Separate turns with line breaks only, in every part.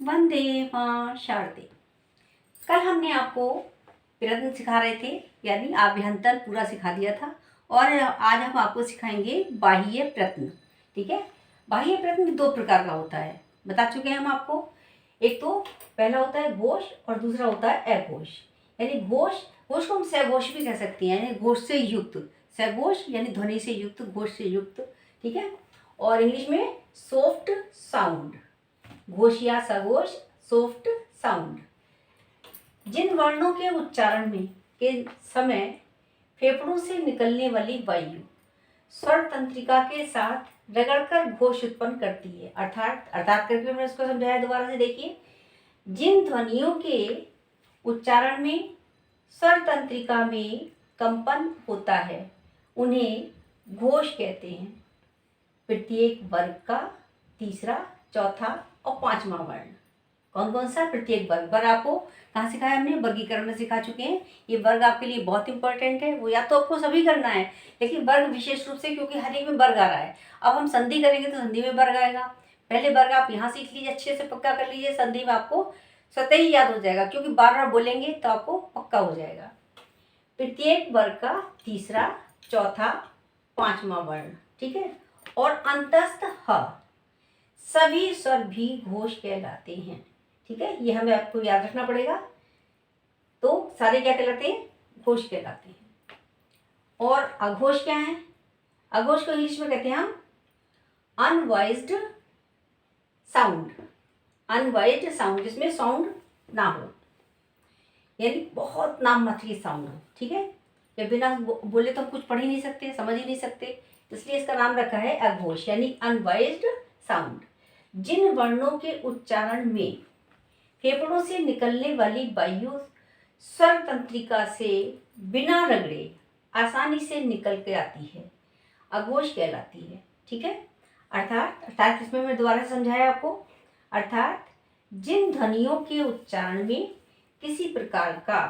वंदे मां शारदे। कल हमने आपको प्रयत्न सिखा रहे थे, यानी आभ्यंतर पूरा सिखा दिया था। और आज हम आपको सिखाएंगे बाह्य प्रयत्न। ठीक है, बाह्य प्रयत्न दो प्रकार का होता है, बता चुके हैं हम आपको। एक तो पहला होता है घोष और दूसरा होता है अघोष। यानी घोष को हम सघोष भी कह सकते हैं, यानी घोष से युक्त। सघोष यानी ध्वनि से युक्त, घोष से युक्त। ठीक है, और इंग्लिश में सॉफ्ट साउंड, घोष या सघोष, सॉफ्ट साउंड। जिन वर्णों के उच्चारण में के समय फेफड़ों से निकलने वाली वायु स्वर तंत्रिका के साथ रगड़कर घोष उत्पन्न करती है, अर्थात करके मैंने इसको समझाया दोबारा से। देखिए, जिन ध्वनियों के उच्चारण में स्वर तंत्रिका में कंपन होता है उन्हें घोष कहते हैं। प्रत्येक वर्ग का तीसरा, चौथा और पांचवा वर्ण। कौन कौन सा? प्रत्येक वर्ग। वर्ग आपको कहाँ सिखाया हमने? वर्गीकरण में सिखा चुके हैं। ये वर्ग आपके लिए बहुत इंपॉर्टेंट है। वो या तो आपको सभी करना है, लेकिन वर्ग विशेष रूप से, क्योंकि हर एक में वर्ग आ रहा है। अब हम संधि करेंगे तो संधि में वर्ग आएगा। पहले वर्ग आप यहाँ सीख लीजिए, अच्छे से पक्का कर लीजिए। संधि में आपको स्वतः ही याद हो जाएगा, क्योंकि बार बार बोलेंगे तो आपको पक्का हो जाएगा। प्रत्येक वर्ग का तीसरा, चौथा, पांचवा वर्ण। ठीक है, और अंतस्थ ह सभी स्वर भी घोष कहलाते हैं। ठीक है, ये हमें आपको याद रखना पड़ेगा। तो सारे क्या कहलाते हैं? घोष कहलाते हैं। और अघोष क्या है? अघोष को इंग्लिश में कहते हैं हम अनवॉइस्ड साउंड। अनवॉइस्ड साउंड, जिसमें साउंड ना हो, यानी बहुत नाम मात्र साउंड हो। ठीक है, जब बिना बोले तो हम कुछ पढ़ ही नहीं सकते, समझ ही नहीं सकते, इसलिए इसका नाम रखा है अघोष, यानी अनवॉइस्ड साउंड। जिन वर्णों के उच्चारण में फेफड़ों से निकलने वाली वायु स्वर तंत्रिका से बिना रगड़े आसानी से निकल के आती है, अघोष कहलाती है। ठीक है, अर्थात इसमें मैं दोबारा समझाया आपको। अर्थात जिन ध्वनियों के उच्चारण में किसी प्रकार का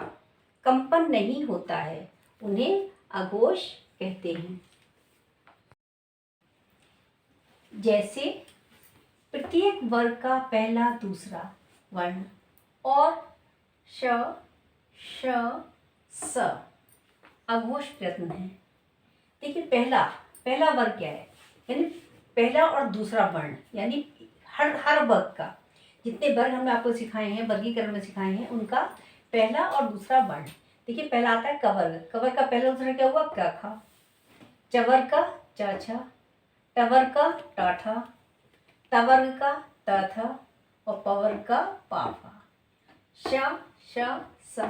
कंपन नहीं होता है उन्हें अघोष कहते हैं। जैसे प्रत्येक वर्ग का पहला, दूसरा वर्ण और श, श, स अघोष प्रयत्न है। देखिए, पहला वर्ग क्या है? यानी पहला और दूसरा वर्ण, यानी हर वर्ग का, जितने वर्ग हमने आपको सिखाए हैं, वर्गीकरण में सिखाए हैं, उनका पहला और दूसरा वर्ण। देखिए, पहला आता है कवर्ग। कवर्ग का पहला दूसरा क्या हुआ? क ख। चवर्ग का च छ, टवर्ग का ट ठ, तवर्ग का त थ और पवर्ग का पा फा। श, श, स,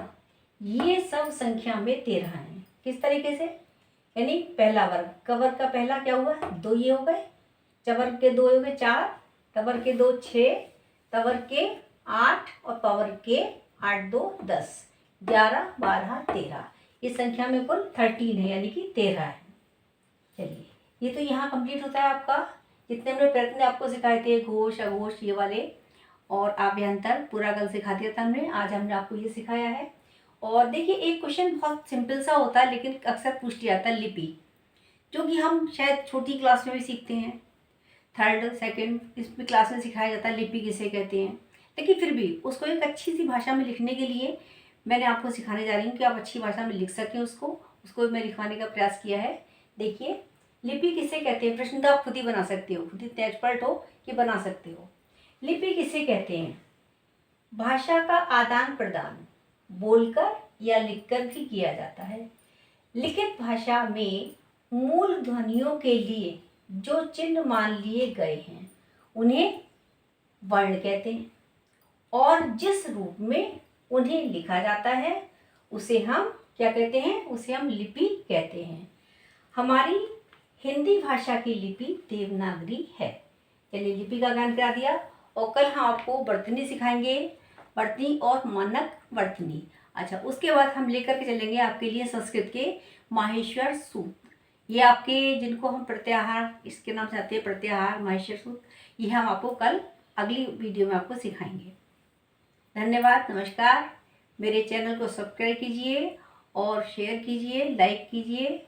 ये सब संख्या में 13 हैं। किस तरीके से? यानी पहला वर्ग, कवर्ग का पहला क्या हुआ? 2 ये हो गए, चवर्ग के 2 हो गए 4, टवर्ग के 2 6, तवर्ग के 8 और पवर्ग के 8 2 10, 11 12 13। इस संख्या में कुल 13 है, यानी कि 13 है। चलिए, ये तो यहाँ कंप्लीट होता है आपका। जितने हमने प्रयत्न आपको सिखाए थे, घोष, अघोष, ये वाले, और आभ्यंतर पूरा कल सिखा दिया था हमने। आज हमने आपको ये सिखाया है। और देखिए, एक क्वेश्चन बहुत सिंपल सा होता है, लेकिन अक्सर पूछ लिया जाता है, लिपि, जो कि हम शायद छोटी क्लास में भी सीखते हैं, 3rd 2nd इसमें क्लास में सिखाया जाता है लिपि किसे कहते हैं। लेकिन फिर भी उसको एक अच्छी सी भाषा में लिखने के लिए मैंने आपको सिखाने जा रही हूँ कि आप अच्छी भाषा में लिख सकें उसको मैं लिखवाने का प्रयास किया है। देखिए, लिपि किसे कहते हैं? प्रश्न तो आप खुद ही बना सकते हो, खुद इतने एक्सपर्ट हो कि बना सकते हो। लिपि किसे कहते हैं? भाषा का आदान प्रदान बोलकर या लिखकर भी किया जाता है। लिखित भाषा में मूल ध्वनियों के लिए जो चिन्ह मान लिए गए हैं उन्हें वर्ण कहते हैं, और जिस रूप में उन्हें लिखा जाता है उसे हम क्या कहते हैं? उसे हम लिपि कहते हैं। हमारी हिंदी भाषा की लिपि देवनागरी है। चलिए, लिपि का ज्ञान करा दिया। और कल हम आपको वर्तनी सिखाएंगे, वर्तनी और मानक वर्तनी। अच्छा, उसके बाद हम लेकर के चलेंगे आपके लिए संस्कृत के माहेश्वर सूत्र। ये आपके, जिनको हम प्रत्याहार इसके नाम से आते हैं, प्रत्याहार, माहेश्वर सूत्र, ये हम आपको कल अगली वीडियो में आपको सिखाएंगे। धन्यवाद, नमस्कार। मेरे चैनल को सब्सक्राइब कीजिए और शेयर कीजिए, लाइक कीजिए।